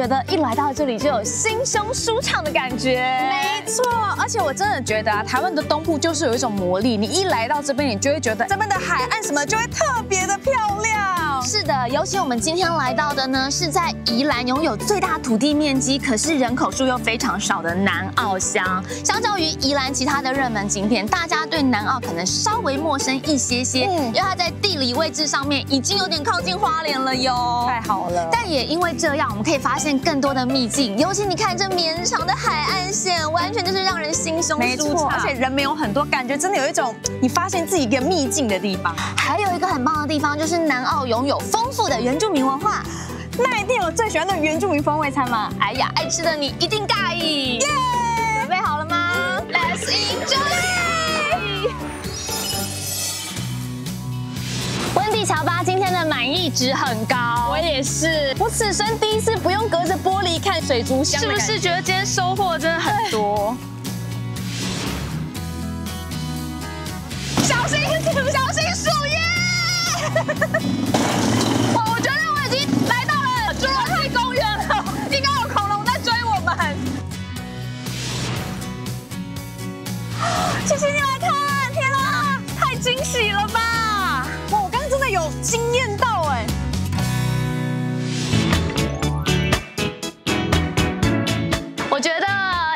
觉得一来到这里就有心胸舒畅的感觉。没错，而且我真的觉得啊，台湾的东部就是有一种魔力，你一来到这边，你就会觉得这边的海岸什么就会特别的漂亮。是的，尤其我们今天来到的呢，是在宜兰拥有最大土地面积，可是人口数又非常少的南澳乡。相较于宜兰其他的热门景点，大家对南澳可能稍微陌生一些些，因为它在地理位置上面已经有点靠近花莲了哟。太好了，但也因为这样，我们可以发现更多的秘境，尤其你看这绵长的海岸线，完全就是让人心胸舒畅，而且人没有很多，感觉真的有一种你发现自己一个秘境的地方。还有一个很棒的地方就是南澳拥有丰富的原住民文化。那一定有最喜欢的原住民风味餐吗？哎呀，爱吃的你一定尬意。耶！准备好了吗 ？Let's enjoy！ 温蒂乔巴今天的满意值很高，我也是，我此生第一次不用隔着玻璃看水族箱，是不是觉得今天收获真的很多？小心树叶！我觉得我已经来到了侏罗纪公园了，应该有恐龙在追我们。谢谢你来看，天啊，太惊喜了吧！哇，我刚刚真的有惊艳到哎。我觉得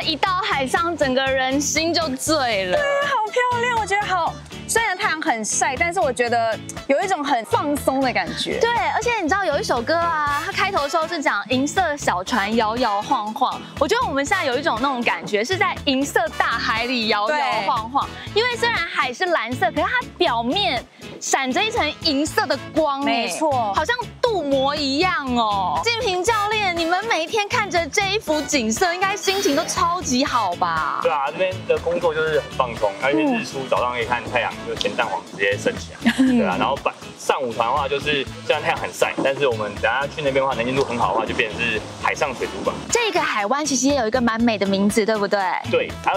一到海上，整个人心就醉了。对，好漂亮，我觉得好。虽然太阳很晒，但是我觉得有一种很放松的感觉。对，而且你知道有一首歌啊，它开头的时候是讲银色小船摇摇晃晃。我觉得我们现在有一种那种感觉，是在银色大海里摇摇晃晃。因为虽然海是蓝色，可是它表面闪着一层银色的光，没错，好像镀膜一样哦。建平教练，你们每一天看着这一幅景色，应该心情都超级好吧？对啊，这边的工作就是很放松，而且日出早上可以看太阳。就咸蛋黄直接升起来，对啊，然后上午团的话，就是虽然太阳很晒，但是我们等下去那边的话，能见度很好的话，就变成是海上水族馆。这个海湾其实也有一个蛮美的名字，对不对？对，它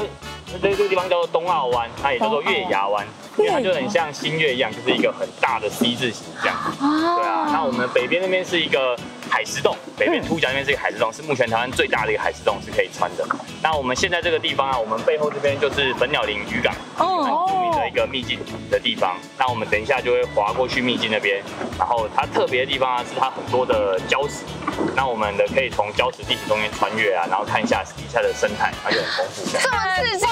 这个地方叫做东澳湾，它也叫做月牙湾，因为它就很像新月一样，就是一个很大的 C 字形这样。对啊，那我们北边那边是一个海石洞，北边凸角那边是一个海石洞，是目前台湾最大的一个海石洞，是可以穿的。那我们现在这个地方啊，我们背后这边就是粉鸟林渔港，很著名的一个秘境的地方。那我们等一下就会划过去秘境那边，然后它特别的地方啊，是它很多的礁石。那我们可以从礁石地形中间穿越啊，然后看一下底下的生态，它就很丰富。这么刺激！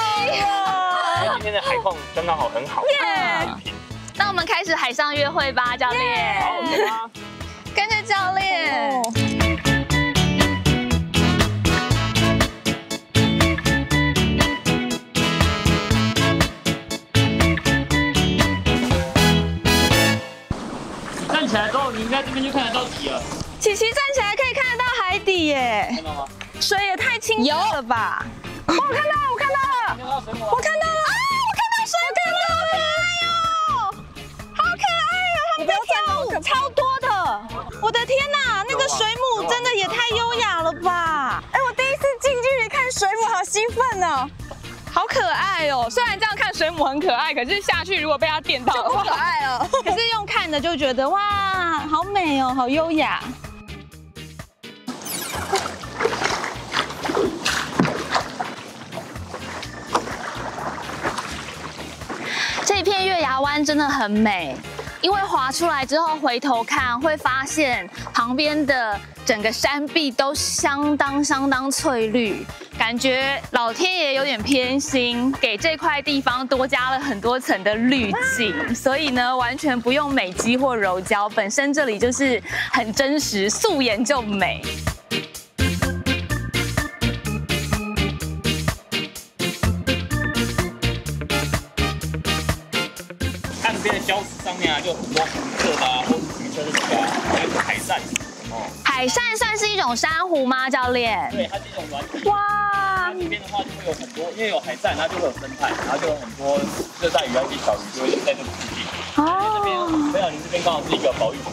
今天的海况刚刚好，很好。那我们开始海上约会吧，教练。好，走吧。跟着教练。站起来之后，你应该这边就看得到底了。琪琪站起来可以看得到海底耶，看到吗？水也太清澈了吧！哦，我看到了，我看到了，我看到了啊！我看到水母了，好可爱哦，好可爱哦！他们在跳舞，超多的。我的天哪，那个水母真的也太优雅了吧！哎，我第一次近距离看水母，好兴奋哦。好可爱哦！虽然这样看水母很可爱，可是下去如果被它电到的话，好可爱哦。可是用看的就觉得哇，好美哦，好优雅。这片月牙湾真的很美，因为滑出来之后回头看，会发现旁边的整个山壁都相当翠绿，感觉老天爷有点偏心，给这块地方多加了很多层的滤镜，所以呢，完全不用美肌或柔焦，本身这里就是很真实，素颜就美。岸边的礁石上面啊，就很多红色的啊，或是橘色的这个啊，还有海扇。哦，海扇算是一种珊瑚吗，教练？对，它是一种软体。哇，这边的话就会有很多，因为有海扇，它就会有生态，然后就有很多热带鱼啊、一些小鱼就会在这附近。哦，这边飞鸟林这边刚好是一个保育区，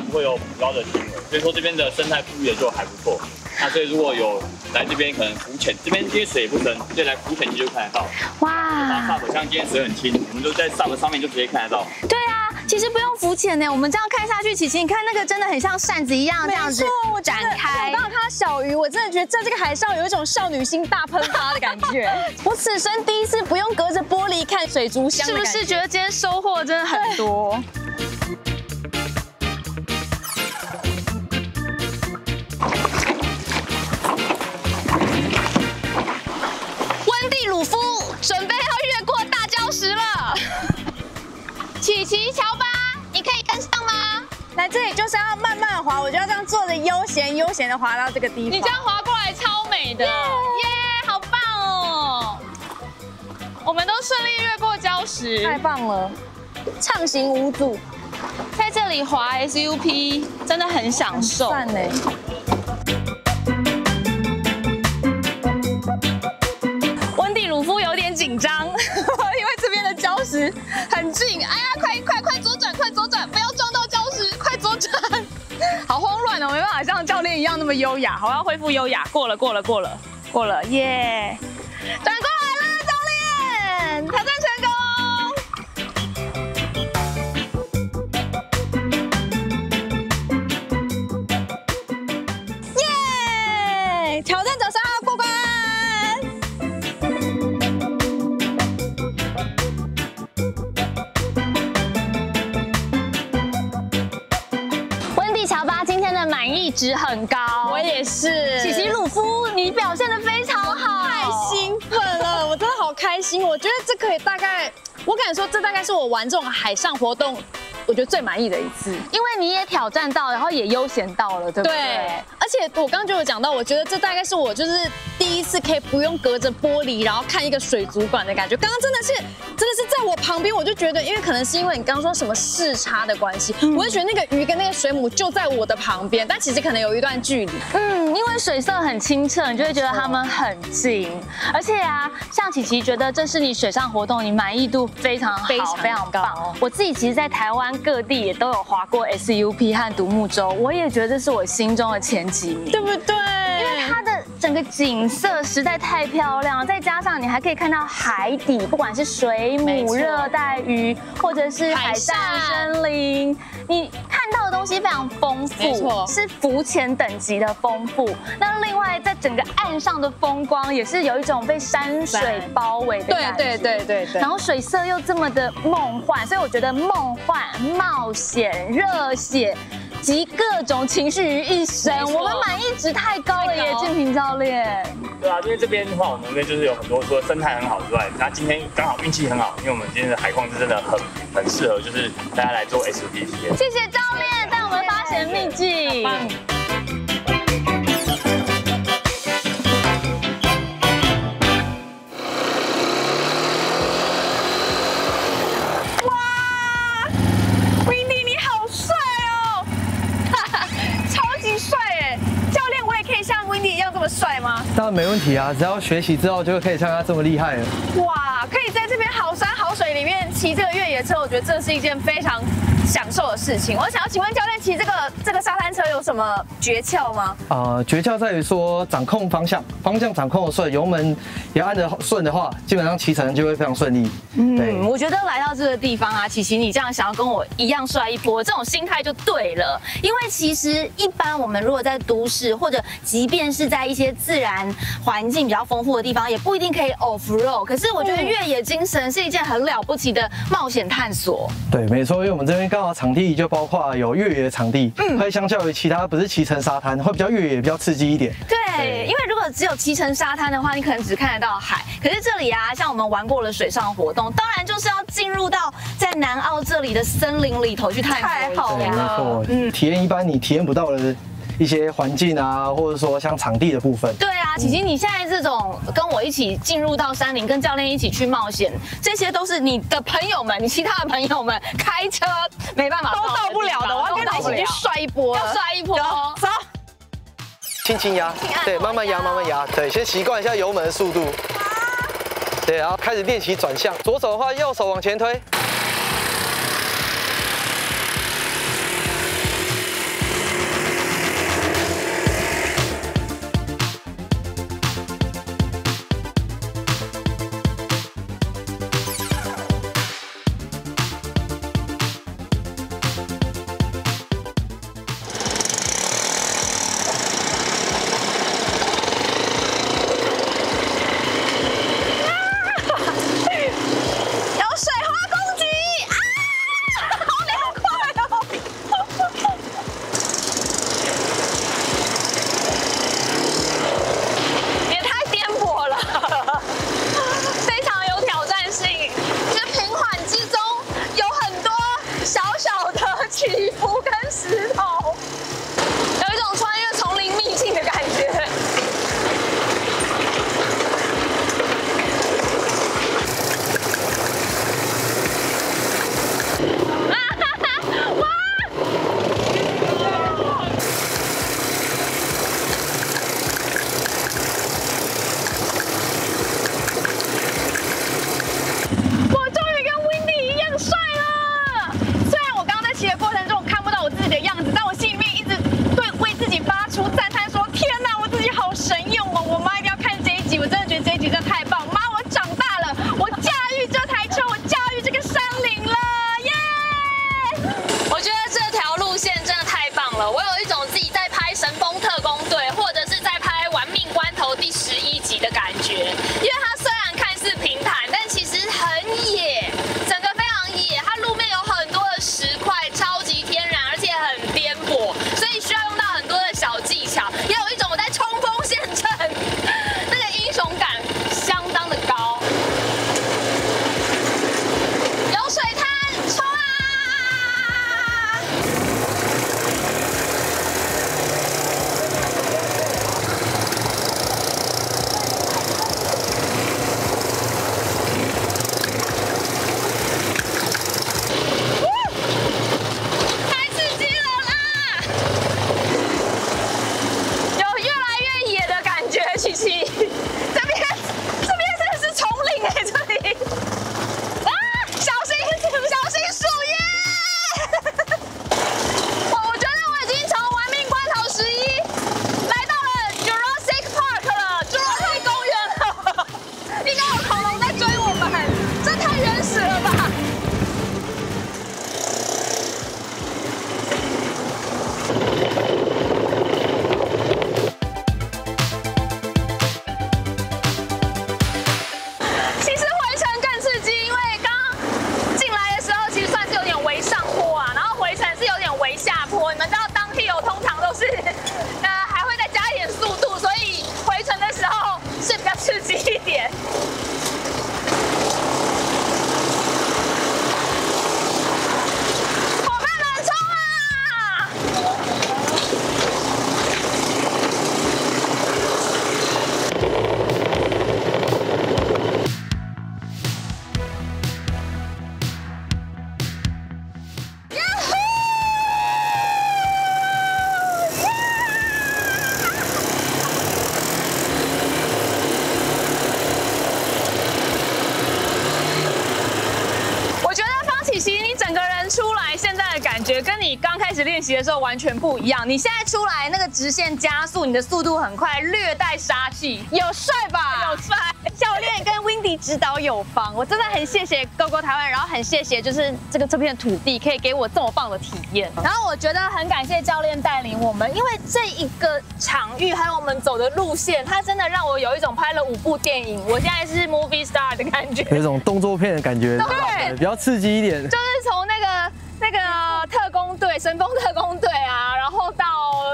不会有捕捞的行为，所以说这边的生态富裕的就还不错。那所以如果有来这边可能浮潜，这边因为水也不深，所以来浮潜你就看得到。哇！SUP 像今天水很清，我们就在 SUP 上面就直接看得到。对啊，其其实不用浮潜呢，我们这样看下去，琪琪，你看那个真的很像扇子一样这样子展开。我刚刚看到小鱼，我真的觉得在这个海上有一种少女心大喷发的感觉。我此生第一次不用隔着玻璃看水族箱，是不是觉得今天收获真的很多？温蒂鲁夫准备要越过大礁石了。琪琪、乔巴，你可以跟上吗？来这里就是要慢慢滑，我就要这样坐着悠闲的滑到这个地方。你这样滑过来超美的，耶，好棒哦！我们都顺利越过礁石，太棒了，畅行无阻。在这里滑 SUP 真的很享受。赞呢。温蒂鲁夫有点紧张，因为这边的礁石很近。哎呀，快左转，快左转，不要撞到礁石，快左转。好慌乱哦，没办法像教练一样那么优雅。好，我要恢复优雅。过了，耶！转过来了，教练，挑战成功。耶！挑战者3号过关。温蒂、乔巴今天的满意值很高，我也是。琪琪、鲁夫，你表现得非常好，太兴奋了，我真的好开心。我觉得这可以大概，我敢说这大概是我玩这种海上活动，我觉得最满意的一次。因为你也挑战到，然后也悠闲到了，对不对？对，而且我刚刚就有讲到，我觉得这大概是我就是第一次可以不用隔着玻璃，然后看一个水族馆的感觉。刚刚真的是在我旁边，我就觉得，因为可能是因为你刚刚说什么视差的关系，我就觉得那个鱼跟那个水母就在我的旁边，但其实可能有一段距离。因为水色很清澈，你就会觉得它们很近。而且啊，像琪琪觉得这是你水上活动，你满意度非常好，非常棒。我自己其实，在台湾各地也都有滑过 SUP 和独木舟，我也觉得这是我心中的前几名，对不对？因为它的整个景色实在太漂亮了，再加上你还可以看到海底，不管是水母、热带鱼，或者是海上森林，你看到的东西非常丰富，没错，是浮潜等级的丰富。那另外，在整个岸上的风光也是有一种被山水包围的感觉，对。然后水色又这么的梦幻，所以我觉得梦幻、冒险、热血集各种情绪于一身，我们满意值太高了耶，建平教练。对啊，因为这边的话，我们那边就是有很多除了生态很好之外，那今天刚好运气很好，因为我们今天的海况是真的很适合，就是大家来做 SUP 体验。谢谢教练带我们发现秘境。帅吗？当然没问题啊，只要学习之后就可以像他这么厉害了。哇，可以在这边好山好水里面骑这个越野车，我觉得这是一件非常享受的事情。我想要请问教练，骑这个沙滩车有什么诀窍吗？诀窍在于说掌控方向掌控的顺，油门也按得顺的话，基本上骑乘就会非常顺利。对，我觉得来到这个地方啊，琪琪你这样想要跟我一样帅一波，这种心态就对了。因为其实一般我们如果在都市，或者即便是在一些自然环境比较丰富的地方，也不一定可以 off road。可是我觉得越野精神是一件很了不起的冒险探索。对，没错，因为我们这边刚好场地就包括有越野场地，会相较于其他不是骑乘沙滩，会比较越野比较刺激一点。对，因为如果只有骑乘沙滩的话，你可能只看得到海。可是这里啊，像我们玩过了水上活动，当然就是要进入到在南澳这里的森林里头去探索。太好了，没错，体验一般你体验不到的一些环境啊，或者说像场地的部分。对啊，琪琪，你现在这种跟我一起进入到山林，跟教练一起去冒险，这些都是你的朋友们，你其他的朋友们开车没办法都到不了的，我要跟你一起去帅一波，要帅一波，走。轻压，对，慢慢压，对，先习惯一下油门的速度。对，然后开始练习转向，左手的话，右手往前推。真的太棒！妈，我长大了，我驾驭这台车，我驾驭这个山林了，耶！我觉得这条路线真的太棒了，我有一种自己在拍《神风特工队》或者是在拍《玩命关头》第11集的感觉，因为它虽然看似平坦，但其实很野，整个非常野，它路面有很多的石块，超级天然，而且很颠簸，所以需要用到很多的小技巧，也有一种我在冲锋陷阵，那个英雄感相当的高。有水滩，冲啊！太刺激了啦！有越来越野的感觉，琪琪。这边真的是丛林哎，这里。啊！小心树叶！我觉得我已经从《玩命关头11》来到了 Jurassic Park 了，侏罗纪公园了。应该有恐龙在追我们，这太原始了吧！其实回程更刺激，因为刚进来的时候其实算是有点微上坡啊，然后回程是有点微下坡。你们知道当 hill 通常都是还会再加一点速度，所以回程的时候是比较刺激一点。伙伴们冲啊！我觉得方启琪，你整个人出来现在的感觉跟你刚开始练习的时候完全不一样。你现在出来那个直线加速，你的速度很快，略带杀气，有帅吧？有帅。教练跟 Windy 指导有方，我真的很谢谢 GoGo 台湾，然后很谢谢就是这片土地可以给我这么棒的体验。然后我觉得很感谢教练带领我们，因为这一个场域还有我们走的路线，它真的让我有一种拍了5部电影，我现在是 movie star 的感觉，有一种动作片的感觉，对，比较刺激一点。就是从那个特工队、神风特工队啊，然后到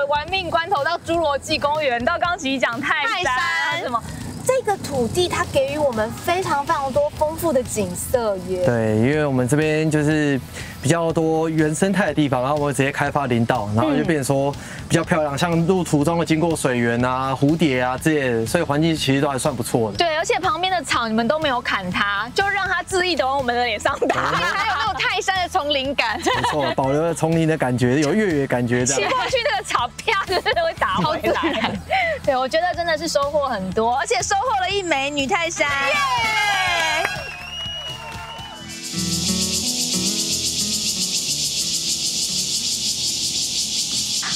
玩命关头，到侏罗纪公园，到刚琪讲泰山什么。这个土地它给予我们非常多丰富的景色耶。对，因为我们这边就是比较多原生态的地方，然后我们直接开发林道，然后就变成说比较漂亮，像路途中会经过水源啊、蝴蝶啊这些，所以环境其实都还算不错的。对，而且旁边的草你们都没有砍它，就让它恣意的往我们的脸上打，还有那种泰山的丛林感。没错，保留了丛林的感觉，有越野感觉这样。骑过去那个草啪就是会打回来。对，我觉得真的是收获很多，而且收获了一枚女泰山。耶！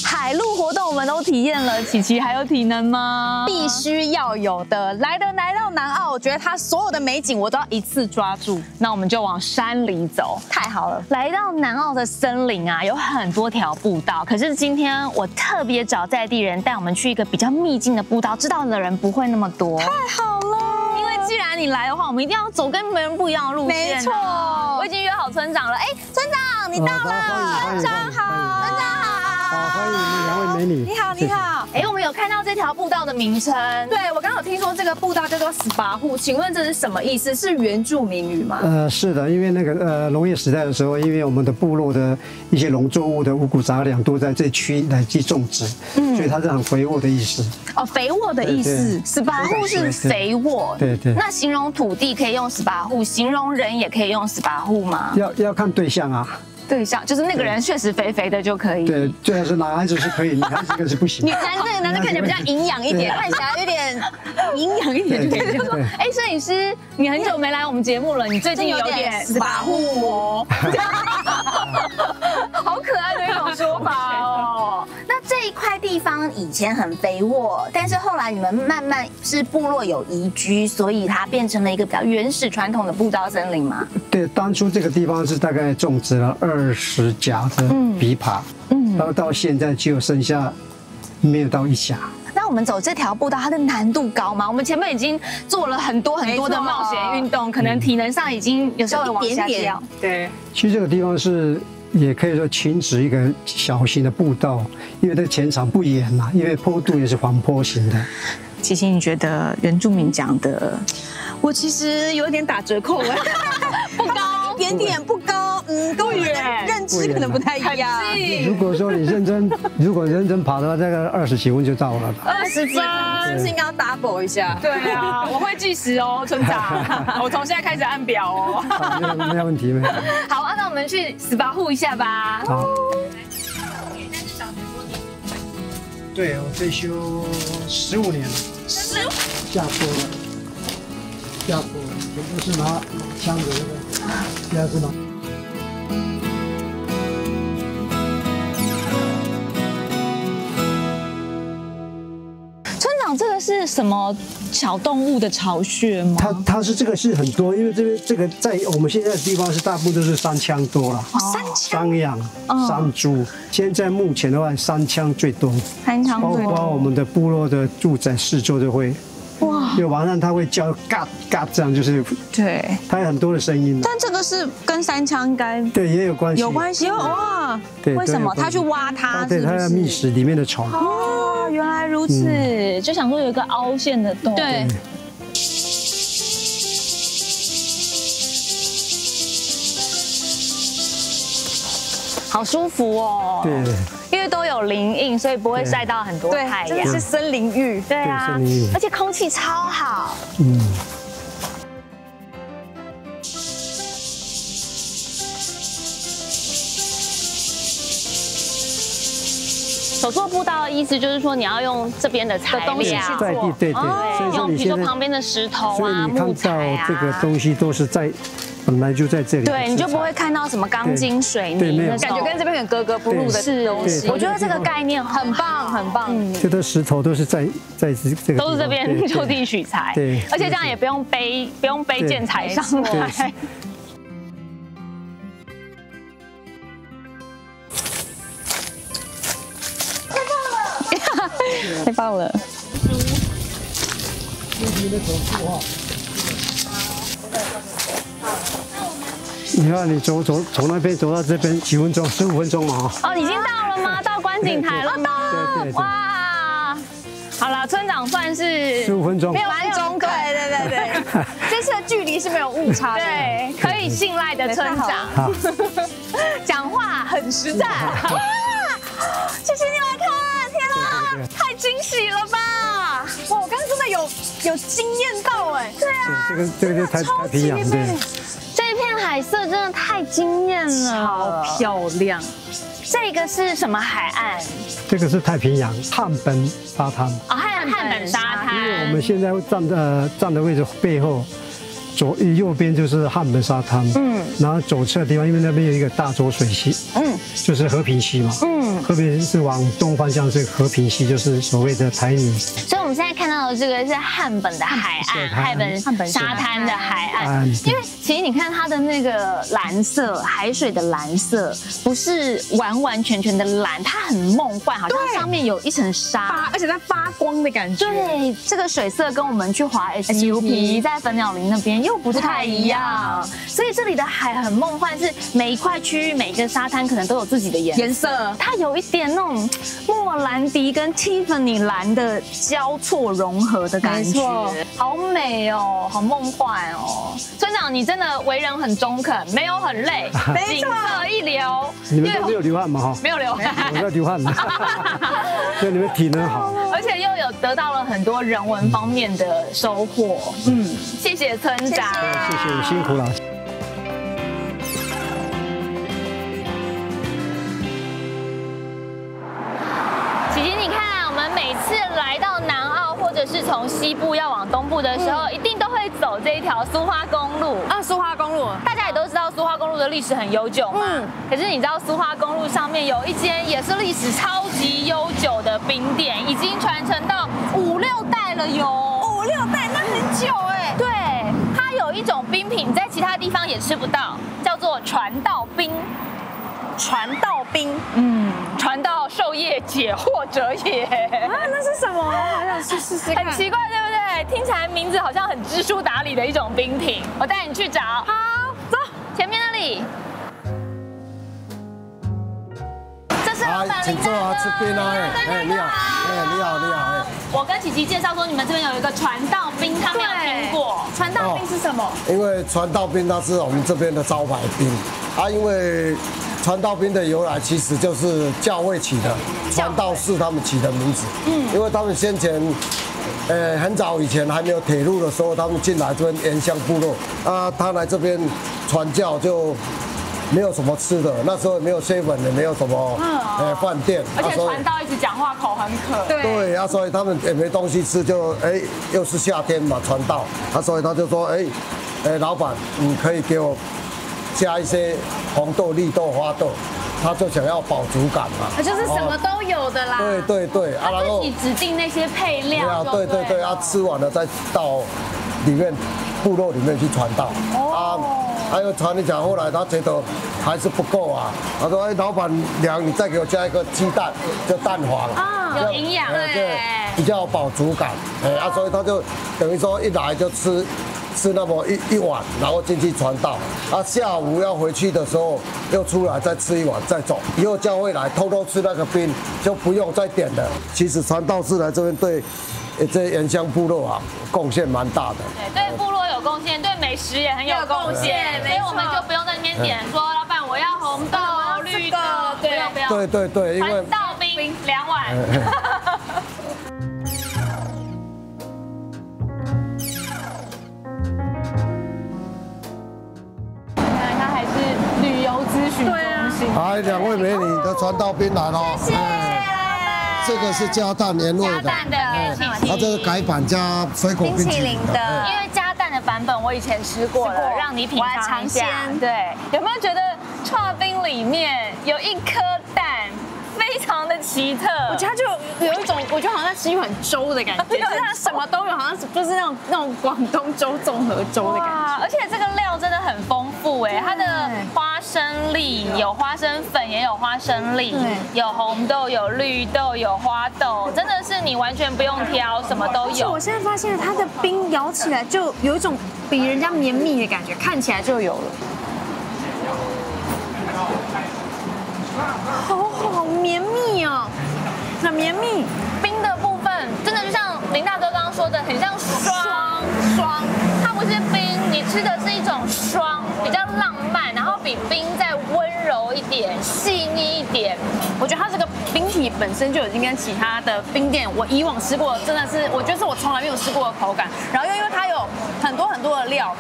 海陆活动我们都体验了，琪琪还有体能吗？必须要有的。来到南澳，我觉得它所有的美景我都要一次抓住。那我们就往山里走。太好了，来到南澳的森林啊，有很多条步道。可是今天我特别找在地人带我们去一个比较秘境的步道，知道的人不会那么多。太好了，因为既然你来的话，我们一定要走跟别人不一样的路线。没错，我已经约好村长了。哎，村长你到了，村长好，村长好，好，欢迎2位美女。你好，你好。哎，我们有看到这条步道的名称。对，我刚刚有听说这个步道叫做18户，请问这是什么意思？是原住民语吗？是的，因为那个农业时代的时候，因为我们的部落的一些农作物的五谷杂粮都在这区来去种植，所以它是很肥沃的意思。哦，肥沃的意思，18户是肥沃。对对。那形容土地可以用18户，形容人也可以用18户吗？要看对象啊。对象就是那个人确实肥肥的就可以。对，最好是男孩子是可以，女孩子可是不行。男生看起来比较营养一点，看起来有点营养一点就可以说。哎，摄影师，你很久没来我们节目了，你最近有点18户哦，好可爱的一种说法哦。那这一块地方以前很肥沃，但是后来你们慢慢是部落有移居，所以它变成了一个比较原始传统的步道森林吗？对，当初这个地方是大概种植了20甲的枇杷，到现在就剩下没有到1甲。那我们走这条步道，它的难度高吗？我们前面已经做了很多的冒险运动，可能体能上已经有时候一点点。对，其实这个地方是也可以说群指一个小型的步道，因为这个前场不远嘛，因为坡度也是缓坡型的。琪琪，你觉得原住民讲的？我其实有点打折扣了，不高，一点点不高，跟我的认知可能不太一样。如果说你认真跑的话，大概20几分就到了吧。 20分是不是应该要 double 一下？对啊，我会计时哦，村长，我从现在开始按表哦。没有问题，没有问题。好啊，那我们去SPA护一下吧。好。对，我退休15年了。下坡了，全部是拿枪的那个，现在是拿。村长，这个是什么小动物的巢穴吗？它是这个是很多，因为这个在我们现在的地方是大部分都是山羌多了，山羊、山猪。现在目前的话，山羌最多，包括我们的部落的住宅四周都会。哇！因为晚上它会叫嘎嘎，这样就是对，它有很多的声音。但这个是跟山羌应该对也有关系，有关系哇？对，为什么它去挖它？对，它要觅食里面的虫。哦，原来如此，就想说有一个凹陷的洞。对。好舒服哦。对。因为都有林荫，所以不会晒到很多太阳。真的是森林浴。对啊，而且空气超好。手作步道的意思就是说，你要用这边的材料在地，对，用比如说旁边的石头啊、木材啊，这个东西都是本来就在这里，对，你就不会看到什么钢筋水泥那种，感觉跟这边很格格不入的东西。我觉得这个概念很棒，很棒。这都石头都是在这个，都是这边就地取材，对，而且这样也不用背建材上来。太棒了！你看，你从那边走到这边几分钟，15分钟嘛。哦，已经到了吗？到观景台了吗？对。哇，好了，村长算是15分钟，没有蛮中肯。对。这次的距离是没有误差的，对，可以信赖的村长。讲话很实在。哇，谢谢你来看，天啊，太惊喜了吧！哇，我刚刚真的有惊艳到哎。对啊，这个就太平洋对。这一片海色真的太惊艳了，超漂亮。这个是什么海岸？这个是太平洋汉本沙滩。哦，汉本沙滩。因为我们现在站的位置背后，右边就是汉本沙滩。然后左侧的地方，因为那边有一个大浊水溪。就是和平溪嘛。和平是往东方向是和平溪，就是所谓的台泥。所以我们现在看到的这个是汉本的海岸，汉本沙滩的海岸。因为其实你看它的那个蓝色，海水的蓝色，不是完全的蓝，它很梦幻，好像上面有一层纱，而且在发光的感觉。对，这个水色跟我们去滑 SUP 在粉鸟林那边又不太一样，所以这里的海很梦幻，是每一块区域、每一个沙滩可能都有自己的颜色，它有一点那种莫兰迪跟 Tiffany 蓝的交错融合的感觉，好美哦，好梦幻哦。村长，你真的为人很中肯，没有很累，景色一流。你们都没有流汗吗？哈，没有流汗，我在流汗呢。所以你们体能好，而且又有得到了很多人文方面的收获。谢谢村长，谢谢，辛苦了。每次来到南澳，或者是从西部要往东部的时候，一定都会会走这一条苏花公路啊，苏花公路，大家也都知道苏花公路的历史很悠久嘛。可是你知道苏花公路上面有一间也是历史超级悠久的冰店，已经传承到5、6代了哟。5、6代，那很久哎。对，它有一种冰品，你在其他地方也吃不到，叫做传道冰。传道冰，传道授业解惑者也。啊，那是什么？我好想去试试看。很奇怪，对不对？听起来名字好像很知书达理的一种冰品。我带你去找。好，走，前面那里。这是老板请坐啊，吃冰啊，哎，你好，你好，哎。我跟琪琪介绍说，你们这边有一个传道冰，他没有听过。传道冰是什么？因为传道冰它是我们这边的招牌冰啊，因为传道冰的由来其实就是教会起的，传道士他们起的名字。因为他们先前，很早以前还没有铁路的时候，他们进来这边原乡部落啊，他来这边传教就没有什么吃的，那时候也没有7-Eleven，也没有什么饭店，而且传道一直讲话口很渴。对啊，所以他们也没东西吃，就又是夏天嘛，传道啊，所以他就说老板，你可以给我加一些红豆、绿豆、花豆，他就想要饱足感嘛，就是什么都有的啦。对啊，然后自己指定那些配料。对啊，吃完了再到里面部落里面去传道啊。还有传一讲，后来他觉得还是不够啊，他说：“老板娘，你再给我加一个鸡蛋，就蛋黄啊，有营养对，比较有饱足感。所以他就等于说一来就吃那么一碗，然后进去传道。下午要回去的时候又出来再吃一碗再走。以后教会来偷偷吃那个冰，就不用再点了。其实传道士来这边对这原乡部落啊贡献蛮大的。对部落有贡献，对美食也很有贡献，所以我们就不用在那边点说，老板我要红豆、绿豆，不用。对，因为传道冰2碗。它还是旅游咨询中心。来，2位美女的传道冰来喽。谢谢。这个是加蛋原味的，加蛋的，它这个改版加水果冰淇淋的，因为加蛋的版本我以前吃过了，让你品尝一下。对，有没有觉得剉冰里面有一颗蛋？非常的奇特，我觉得它就有一种，我觉得好像在吃一碗粥的感觉，就是它什么都有，好像就是那种广东粥综合粥的感觉。而且这个料真的很丰富哎，它的花生粒有花生粉，也有花生粒，有红豆，有绿豆，有花豆，真的是你完全不用挑，什么都有。我现在发现它的冰咬起来就有一种比人家绵密的感觉，看起来就有了。好绵密哦，很绵密。冰的部分真的就像林大哥刚刚说的，很像霜，它不是冰，你吃的是一种霜，比较浪漫，然后比冰再温柔一点、细腻一点。我觉得它这个冰体本身就已经跟其他的冰店我以往吃过，真的是我觉得是我从来没有吃过的口感。然后又因为它有很多的料，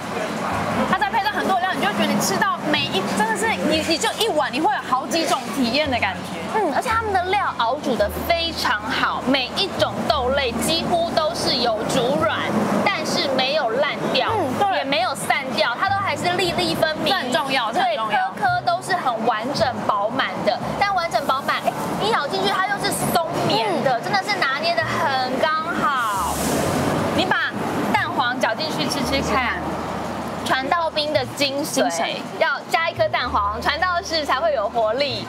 它再配上很多的料，你就觉得你吃到真的是你就一碗，你会有好几种体验的感觉。而且他们的料熬煮的非常好，每一种豆类几乎都是有煮软，但是没有烂掉，也没有散掉，它都还是粒粒分明，这很重要，对，颗都是很完整饱满的。但完整饱满，你咬进去它又是松绵的，真的是拿捏的很刚好。你把蛋黄搅进去吃吃看。传道冰的精髓要加一颗蛋黄，传道士才会有活力。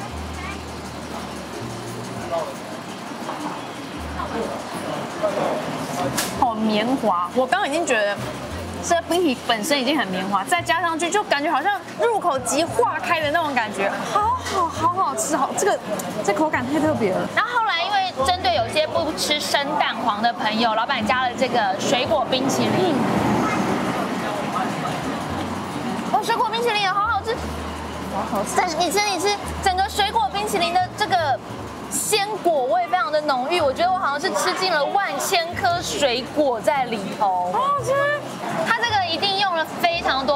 好绵滑，我刚刚已经觉得这冰体本身已经很绵滑，再加上去就感觉好像入口即化开的那种感觉，好好吃，这口感太特别了。然后后来因为针对有些不吃生蛋黄的朋友，老板加了这个水果冰淇淋。水果冰淇淋也好好吃，你吃，整个水果冰淇淋的这个鲜果味非常的浓郁，我觉得我好像是吃进了1000颗水果在里头，好好吃。它这个一定用了非常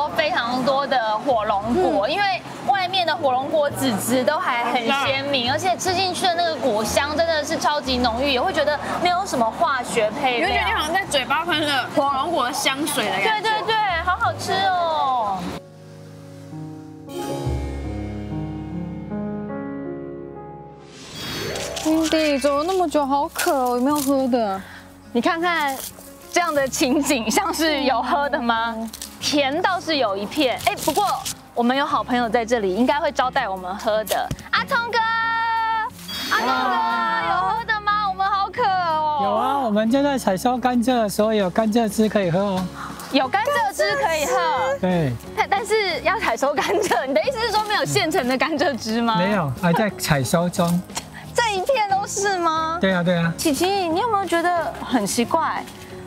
多的火龙果，因为外面的火龙果籽质都还很鲜明，而且吃进去的那个果香真的是超级浓郁，也会觉得没有什么化学配料，你会觉得你好像在嘴巴喷了火龙果的香水的感觉。对对对，好好吃哦。Windy 走了那么久，好渴哦，有没有喝的？你看看这样的情景，像是有喝的吗？甜倒是有一片，哎，不过我们有好朋友在这里，应该会招待我们喝的。阿聪哥，阿聪哥，有喝的吗？我们好渴哦。有啊，我们就在采收甘蔗的时候有甘蔗汁可以喝哦。有甘蔗汁可以喝。对。但是要采收甘蔗，你的意思是说没有现成的甘蔗汁吗？没有，还在采收中。这一片都是吗？对啊，对啊。琪琪，你有没有觉得很奇怪？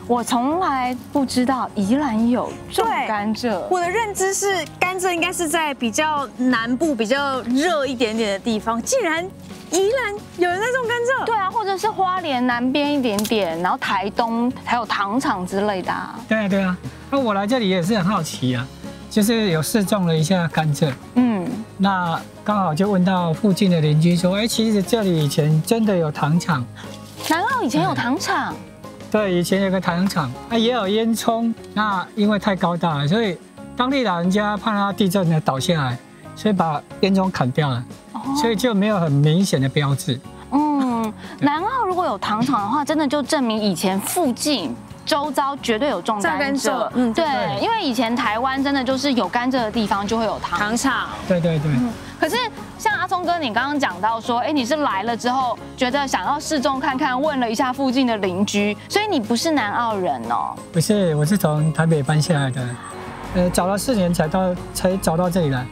我从来不知道宜兰有种甘蔗。我的认知是甘蔗应该是在比较南部、比较热一点点的地方，竟然宜兰有人在种甘蔗。对啊，或者是花莲南边一点点，然后台东还有糖厂之类的啊。对啊，对啊。那我来这里也是很好奇啊，就是有试种了一下甘蔗。那刚好就问到附近的邻居说，哎，其实这里以前真的有糖厂。南澳以前有糖厂？对，以前有个糖厂，也有烟囱。那因为太高大了，所以当地老人家怕它地震呢倒下来，所以把烟囱砍掉了，所以就没有很明显的标志。南澳如果有糖厂的话，真的就证明以前附近周遭绝对有种甘蔗。对，因为以前台湾真的就是有甘蔗的地方就会有糖厂。对对对。可是像阿聪哥，你刚刚讲到说，哎，你是来了之后觉得想要试种看看，问了一下附近的邻居，所以你不是南澳人哦？不是，我是从台北搬下来的，找了4年才找到这里来。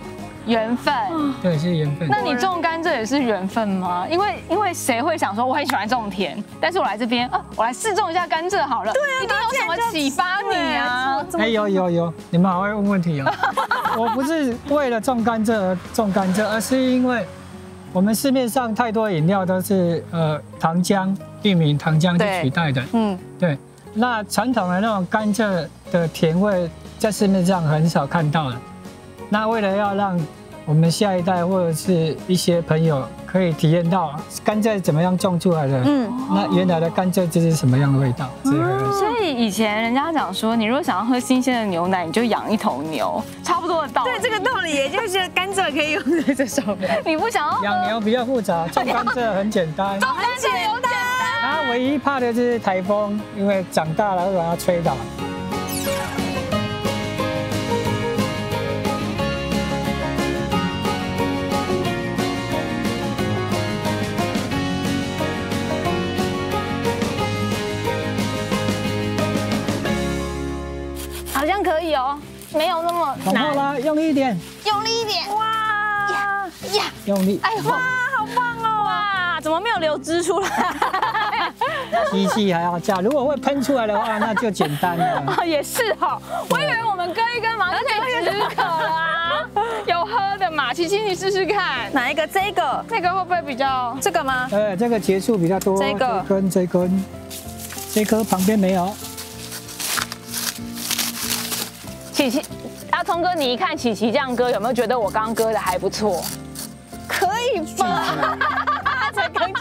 缘分，对，是缘分。那你种甘蔗也是缘分吗？因为谁会想说我很喜欢种田，但是我来这边我来试种一下甘蔗好了。对啊，一定有什么启发你啊？哎，有，你们好会问问题哦。我不是为了种甘蔗而种甘蔗，而是因为我们市面上太多饮料都是糖浆、玉米糖浆去取代的。对。那传统的那种甘蔗的甜味，在市面上很少看到了。那为了要让我们下一代或者是一些朋友可以体验到甘蔗怎么样种出来的，那原来的甘蔗汁是什么样的味道？所以以前人家讲说，你如果想要喝新鲜的牛奶，你就养一头牛，差不多的道理。对，这个道理，也就是甘蔗可以用在这上面。你不想要养牛比较复杂，种甘蔗很简单。种甘蔗有简单。它唯一怕的就是台风，因为长大了会把它吹倒。好像可以哦，没有那么难。往后拉，用力一点，用力一点。哇呀！用力。哎哇，好棒哦！哇，怎么没有流汁出来？机器还要架，如果会喷出来的话，那就简单了。哦，也是哈，我以为我们割一根芒就可以止渴了啊。有喝的嘛？琪琪，你试试看。哪一个？这个？那个会不会比较？这个吗？这个节数比较多。这根，这颗旁边没有。琪琪，阿聪哥，你一看琪琪这样割，有没有觉得我刚刚割的还不错？可以吧？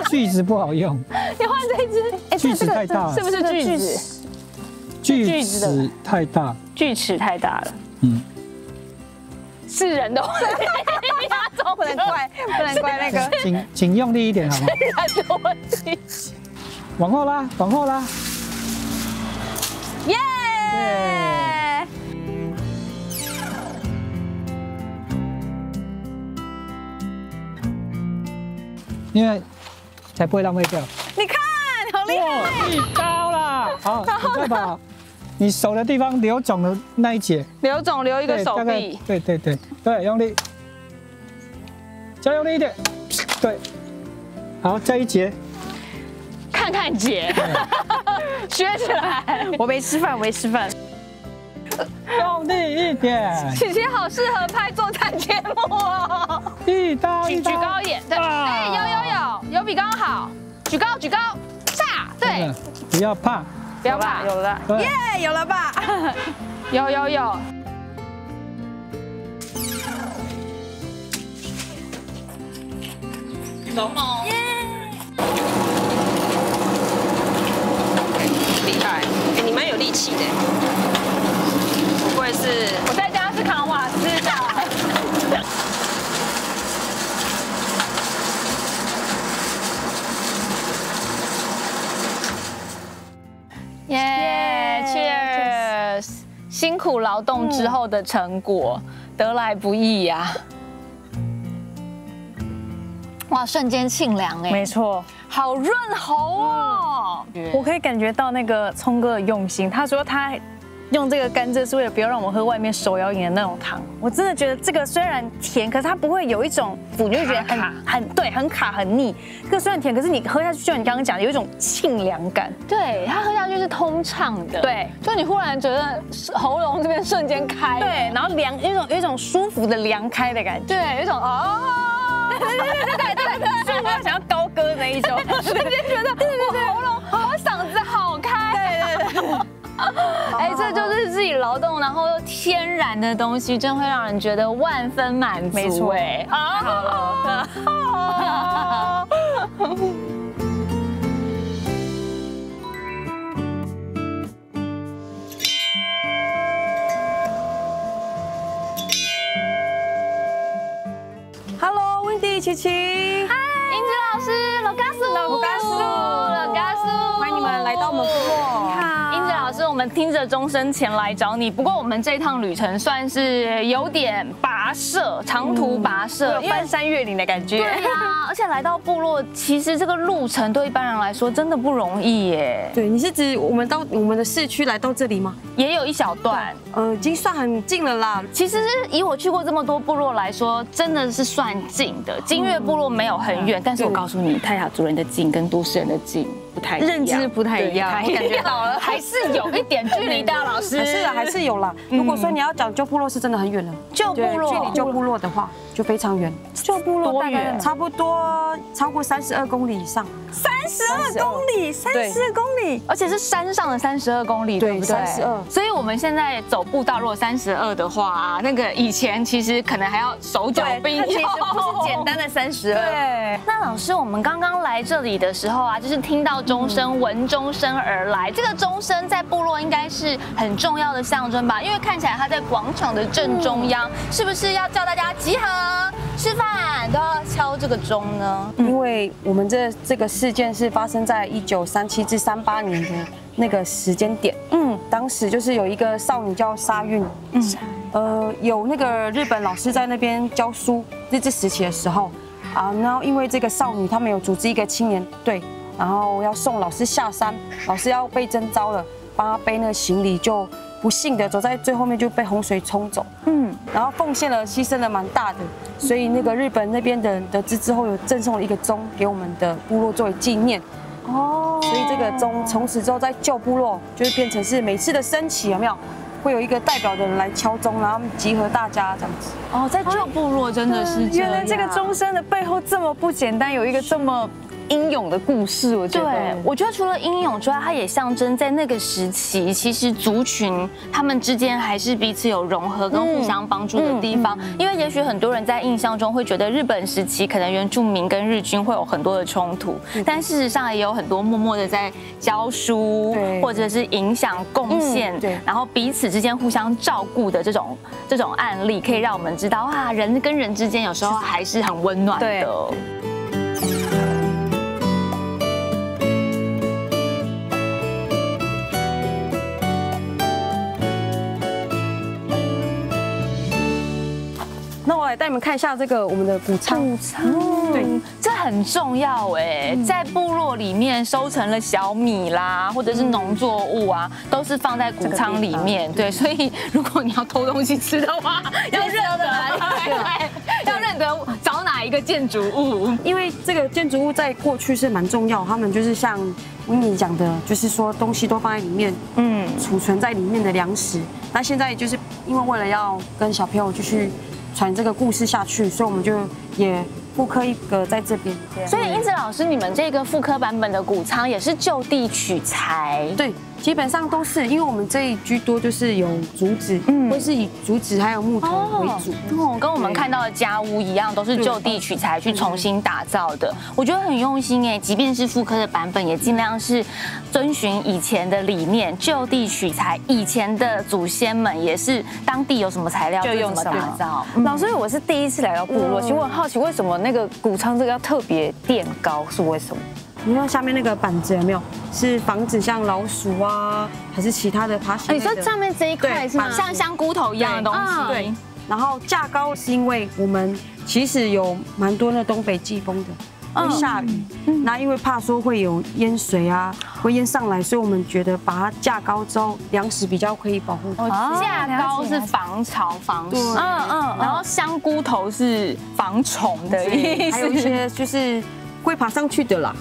锯子不好用。你换这一只，锯子太大了，是不是锯子？锯齿太大。锯齿太大了。是人的问题，不能怪那个。请用力一点好吗？是人的问题。往后拉，往后拉。耶！因为才不会浪费掉。你看，好厉害！一刀啦！好，你再把你手的地方留肿的那一节，留肿留一个手臂。对，用力，再用力一点。对，好，再一节。看看姐，学起来。我没吃饭。用力一点。琪琪好适合拍做菜节目哦。一刀，举高一点，对，有比刚刚好，举高，下，对，不要怕，有了，耶，有了吧？有，熟。厉害，哎，你蛮有力气的，不愧是我在家是扛瓦斯的。耶 ，Cheers！ 辛苦劳动之后的成果，得来不易呀。哇，瞬间沁凉哎，没错，好润喉哦。我可以感觉到那个聪哥的用心。他说他用这个甘蔗是为了不要让我喝外面手摇饮的那种糖。我真的觉得这个虽然甜，可是它不会有一种你就觉得很卡很腻。这个虽然甜，可是你喝下去就你刚刚讲的有一种沁凉感。对，它喝下去是通畅的。对，就你忽然觉得喉咙这边瞬间开。对，然后有一种舒服的凉开的感觉。对，有一种对，是我想要高歌那一种，瞬间觉得我喉咙我嗓子好开。对。哎，这就是自己劳动，然后又天然的东西，真会让人觉得万分满足。没错，哎，好了。Hello， Wendy 琪琪，嗨，英子老师，老嘎苏，欢迎你们来到我们部落。英子老师，我们听着钟声前来找你。不过我们这趟旅程算是有点跋涉，长途跋涉，翻山越岭的感觉。对啊，而且来到部落，其实这个路程对一般人来说真的不容易耶。对，你是指我们到我们的市区来到这里吗？也有一小段，已经算很近了啦。其实以我去过这么多部落来说，真的是算近的。金岳部落没有很远，但是我告诉你，泰雅族人的近跟都市人的近不太一样，认知不太一样，我感觉到了，还是有一点距离的，老师。是啊，还是有啦。如果说你要讲旧部落，是真的很远了。旧部落，距离旧部落的话，就非常远。旧部落大概差不多超过32公里以上。32公里，32公里，而且是山上的32公里，对不对？32。所以我们现在走步道，如果32的话，那个以前其实可能还要手脚并用，其实不是简单的32。对。那老师，我们刚刚来这里的时候啊，就是听到钟声，闻钟声而来。这个钟声在部落应该是很重要的象征吧？因为看起来它在广场的正中央，是不是要叫大家集合吃饭都要敲这个钟呢？因为我们这个事件是发生在1937至38年的那个时间点。当时就是有一个少女叫沙韵，有那个日本老师在那边教书，日治时期的时候啊，然后因为这个少女，他们有组织一个青年队，然后要送老师下山，老师要被征召了，帮他背那个行李，就不幸的走在最后面就被洪水冲走。然后奉献了，牺牲了蛮大的，所以那个日本那边的人得知之后，有赠送了一个钟给我们的部落作为纪念。所以这个钟从此之后在旧部落就会变成是每次的升旗有没有，会有一个代表的人来敲钟，然后集合大家这样子。在旧部落真的是原来这个钟声的背后这么不简单，有一个这么英勇的故事。我觉得，对，我觉得除了英勇之外，它也象征在那个时期，其实族群他们之间还是彼此有融合跟互相帮助的地方。因为也许很多人在印象中会觉得日本时期可能原住民跟日军会有很多的冲突，但事实上也有很多默默的在教书或者是影响贡献，然后彼此之间互相照顾的这种案例，可以让我们知道啊，人跟人之间有时候还是很温暖的。那我来带你们看一下这个我们的谷仓。对，这很重要哎，在部落里面收成了小米啦，或者是农作物啊，都是放在谷仓里面。对，所以如果你要偷东西吃的话，要认得，要认得找哪一个建筑物。因为这个建筑物在过去是蛮重要，他们就是像Winnie讲的，就是说东西都放在里面，储存在里面的粮食。那现在就是因为为了要跟小朋友继续传这个故事下去，所以我们就也复刻一个在这边。所以英子老师，你们这个复刻版本的谷仓也是就地取材？对，基本上都是，因为我们这里居多就是有竹子，会是以竹子还有木头为主。跟我们看到的家屋一样，都是就地取材去重新打造的。我觉得很用心哎，即便是复刻的版本，也尽量是遵循以前的理念，就地取材。以前的祖先们也是当地有什么材料就用什么打造。老师，我是第一次来到部落，其实我很好奇，为什么那个谷仓这个要特别垫高，是为什么？你看下面那个板子有没有？是防止像老鼠啊，还是其他的爬行？你说上面这一块是吗？像香菇头一样的东西。对。然后架高是因为我们其实有蛮多那东北季风的，会下雨，那因为怕说会有淹水啊，会淹上来，所以我们觉得把它架高之后，粮食比较可以保护。架高是防潮防湿，然后香菇头是防虫的意思，还有一些就是会爬上去的啦。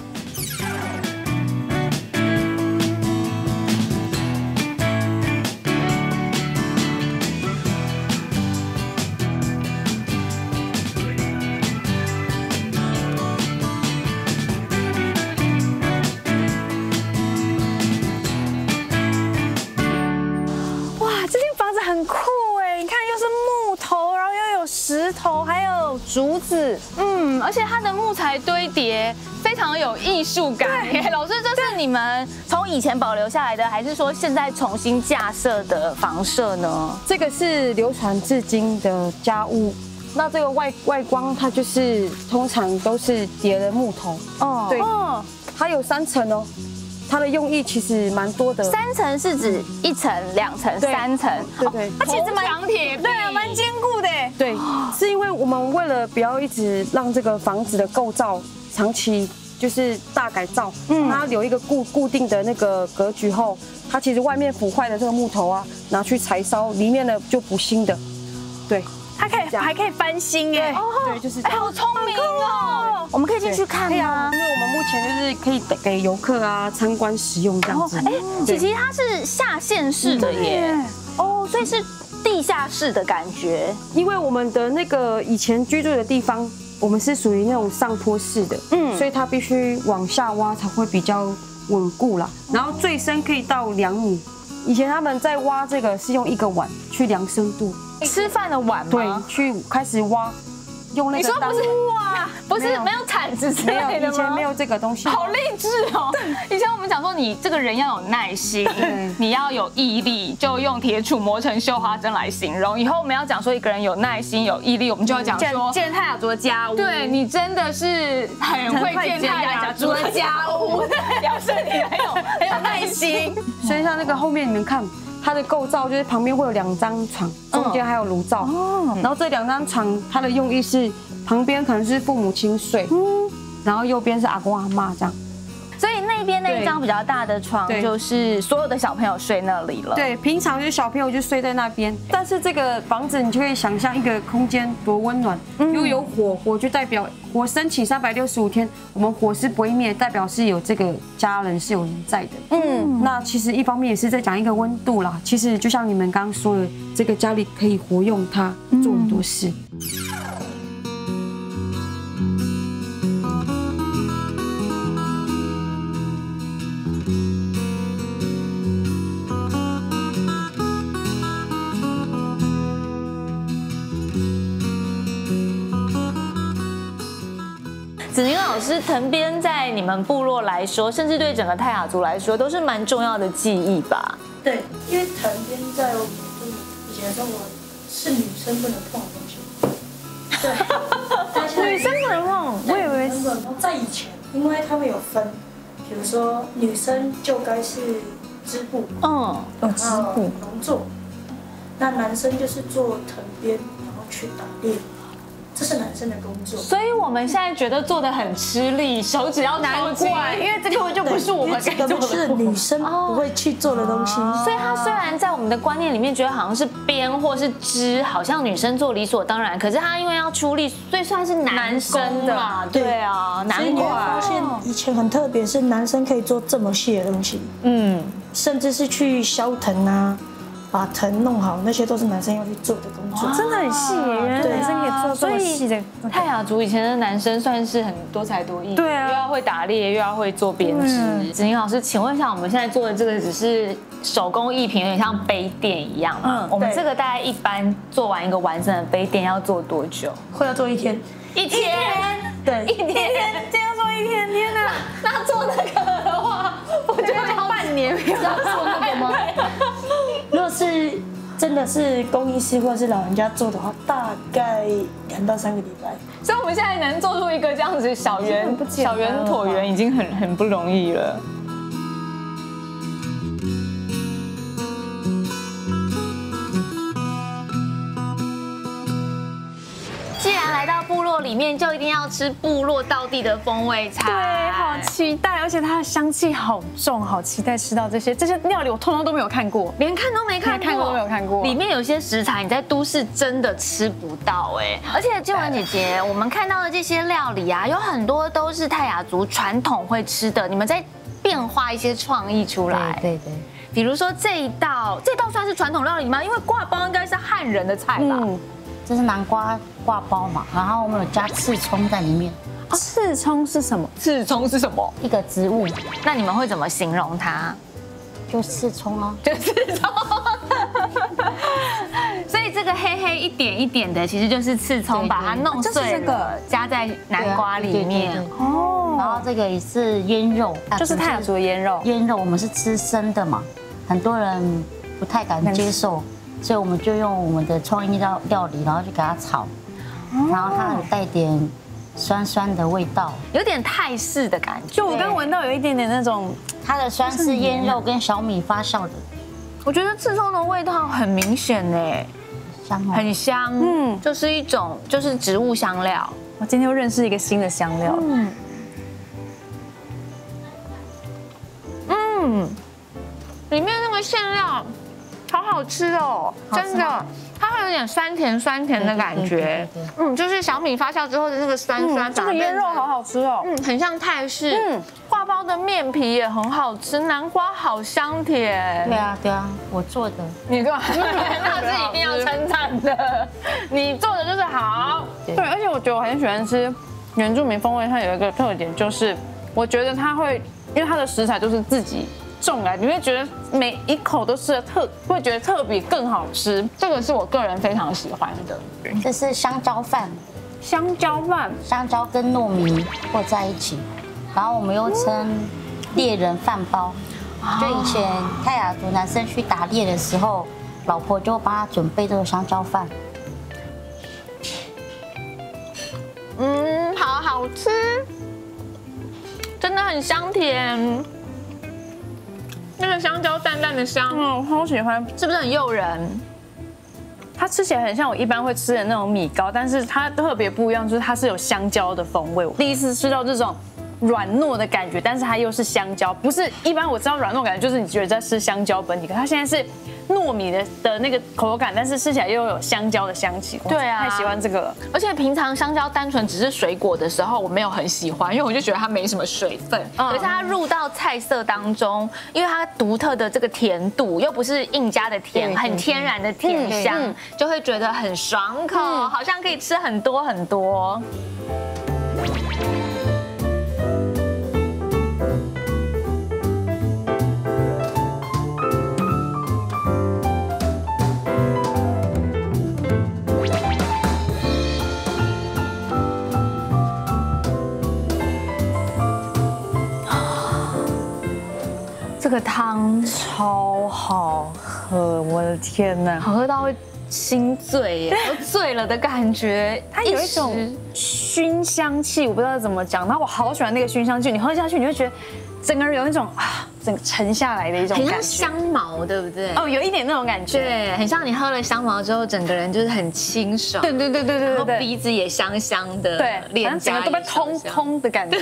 很酷哎！你看，又是木头，然后又有石头，还有竹子，而且它的木材堆叠非常有艺术感。老师，这是你们从以前保留下来的，还是说现在重新架设的房舍呢？这个是流传至今的家屋。那这个外观它就是通常都是叠的木头，对，它有3层哦。它的用意其实蛮多的，3层是指1层、2层、3层，对，它其实蛮强铁，对啊，蛮坚固的，对，是因为我们为了不要一直让这个房子的构造长期就是大改造，它有一个固定的那个格局后，它其实外面腐坏的这个木头啊，拿去柴烧，里面呢就补新的，对。它还可以翻新哎，对，就是好聪明哦！我们可以进去看吗？因为我们目前就是可以给游客啊参观使用这样子。琪琪它是下线式的耶，所以是地下室的感觉。因为我们的那个以前居住的地方，我们是属于那种上坡式的，所以它必须往下挖才会比较稳固啦。然后最深可以到2米。以前他们在挖这个是用1个碗去量深度。吃饭的碗吗？对，去开始挖，用那个。你说不是哇？不是没有铲子之类的吗？没有，以前没有这个东西。好励志哦！以前我们讲说，你这个人要有耐心，你要有毅力，就用铁杵磨成绣花针来形容。以后我们要讲说一个人有耐心、有毅力，我们就要讲说建泰雅族的家屋。对你真的是很会建泰雅族的家屋，表示你很有耐心。所以像那个后面你们看。它的构造就是旁边会有2张床，中间还有炉灶。然后这2张床，它的用意是旁边可能是父母亲睡，然后右边是阿公阿嬷这样。所以那边那一张比较大的床，就是所有的小朋友睡那里了。对，平常就是小朋友就睡在那边。但是这个房子，你就可以想象一个空间多温暖。又有火就代表火升起365天，我们火是不会灭，代表是有这个家人是有人在的。那其实一方面也是在讲一个温度啦。其实就像你们刚刚说的，这个家里可以活用它做很多事。子宁老师，藤编在你们部落来说，甚至对整个泰雅族来说，都是蛮重要的记忆吧？对，因为藤编在我们以前生活是女生不能碰的东西。对，女生不能碰，我以为是在以前，因为他们有分，比如说女生就该是织布，有织布农作，那男生就是做藤编，然后去打猎。这是男生的工作，所以我们现在觉得做的很吃力，手指要难怪，因为这根本就不是我们该做的，是女生不会去做的东西。所以它虽然在我们的观念里面觉得好像是编或是织，好像女生做理所当然，可是它因为要出力，所以算是男生的嘛。对啊，难怪。发现以前很特别，是男生可以做这么细的东西，甚至是去削藤啊，把藤弄好，那些都是男生要去做的工作。真的很细耶，原来男生可以做这么细的。泰雅族以前的男生算是很多才多艺，对啊，又要会打猎，又要会做编织。子宁老师，请问一下，我们现在做的这个只是手工艺品，有点像杯垫一样嘛？我们这个大概一般做完一个完整的杯垫要做多久？会要做1天。1天？对，1天，这样做1天，天哪！那做那个的话，我觉得要半年。要做那个吗？如果是真的是工艺师或者是老人家做的话，大概2到3个礼拜。所以我们现在能做出一个这样子小圆椭圆，已经很不容易了。既然来到部落里面，就一定要吃部落道地的风味菜。对，好期待，而且它的香气好重，好期待吃到这些料理，我通通都没有看过，连看都没看过，看过都没有看过。里面有些食材你在都市真的吃不到哎。而且静雯姐姐，我们看到的这些料理啊，有很多都是泰雅族传统会吃的，你们在变化一些创意出来。对。比如说这道算是传统料理吗？因为刈包应该是汉人的菜吧？这是南瓜刈包嘛，然后我们有加刺葱在里面。刺葱是什么？刺葱是什么？一个植物。那你们会怎么形容它？就刺葱啊，就刺葱。所以这个黑黑一点一点的，其实就是刺葱，把它弄碎了，加在南瓜里面。哦。然后这个也是腌肉，就是泰雅族的腌肉。腌肉我们是吃生的嘛，很多人不太敢接受。所以我们就用我们的创意料理，然后去给它炒，然后它有带点酸酸的味道，有点泰式的感觉。就我刚闻到有一点点那种，它的酸是腌肉跟小米发酵的。我觉得刺葱的味道很明显呢，香哦，很香，就是一种就是植物香料。我今天又认识一个新的香料。里面那个馅料。好好吃哦，真的，它会有点酸甜的感觉，就是小米发酵之后的那个酸，这个腌肉好好吃哦，很像泰式，刈包的面皮也很好吃，南瓜好香甜，对啊，我做的，你做，那是一定要称赞的，你做的就是好，对，而且我觉得我很喜欢吃原住民风味，它有一个特点就是，我觉得它会，因为它的食材都是自己种来，你会觉得每一口都吃的会觉得特别更好吃。这个是我个人非常喜欢的。这是香蕉饭，香蕉跟糯米和在一起，然后我们又称猎人饭包。就以前泰雅族男生去打猎的时候，老婆就帮他准备这个香蕉饭。好吃，真的很香甜。那个香蕉淡淡的香，我好喜欢，是不是很诱人？它吃起来很像我一般会吃的那种米糕，但是它特别不一样，就是它是有香蕉的风味。我第一次吃到这种软糯的感觉，但是它又是香蕉，不是一般我知道软糯感觉就是你觉得在吃香蕉本体，可它现在是糯米的那个口感，但是吃起来又有香蕉的香气。对啊，太喜欢这个了。而且平常香蕉单纯只是水果的时候，我没有很喜欢，因为我就觉得它没什么水分。可是它入到菜色当中，因为它独特的这个甜度，又不是硬加的甜，很天然的甜香，就会觉得很爽口，好像可以吃很多很多。这个汤超好喝，我的天哪，好喝到会心醉耶，都醉了的感觉。它有一种熏香气，我不知道怎么讲，然后我好喜欢那个熏香气，你喝下去你会觉得整个人有一种整个沉下来的一种感觉，很像香茅，对不对？哦，有一点那种感觉，对，很像你喝了香茅之后，整个人就是很清爽，对，鼻子也香香的，对，脸颊都被通的感觉，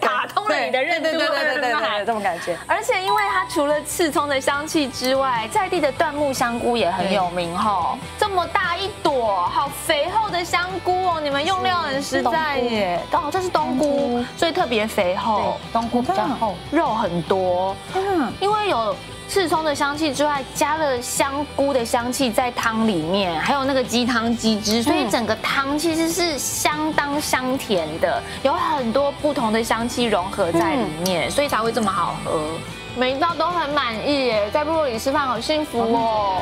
打通了你的认知，对，这种感觉。而且因为它除了刺葱的香气之外，在地的椴木香菇也很有名吼，这么大一朵，好肥厚的香菇哦，你们用料很实在耶。哦，这是冬菇，所以特别肥厚，冬菇比较厚，肉很多。因为有刺葱的香气之外，加了香菇的香气在汤里面，还有那个鸡汤鸡汁，所以整个汤其实是相当香甜的，有很多不同的香气融合在里面，所以才会这么好喝。每一道都很满意耶，在部落里吃饭好幸福哦。